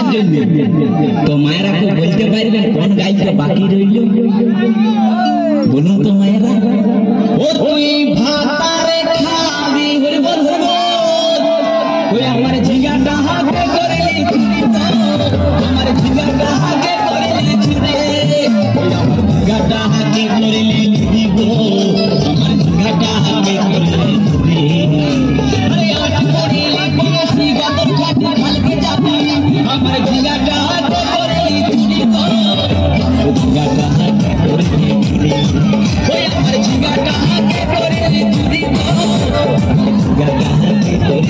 तो मायरा को बोलते पारबेन कोन गायके बाकी रইল बोलুন तो मायरा ओ তুই ভাতারে খাবি হরি বল ওই আমার ঝিঙ্গাটা হাতে করলি চুরি তো আমার ঝিঙ্গাটা হাতে করলি চুরি ওই আমার ঝিঙ্গাটা হাতে করলি দিব আমার ঝিঙ্গাটা হাতে করলি চুরি আরে আটা পড়ি লাগবি গাতর খাটি খালকে যাবি আমার ঝিঙ্গাটা হাতে করলি চুরি তো আমার ঝিঙ্গাটা হাতে করলি চুরি ওই আমার ঝিঙ্গাটা হাতে করলি চুরি তো ঝিঙ্গাটা হাতে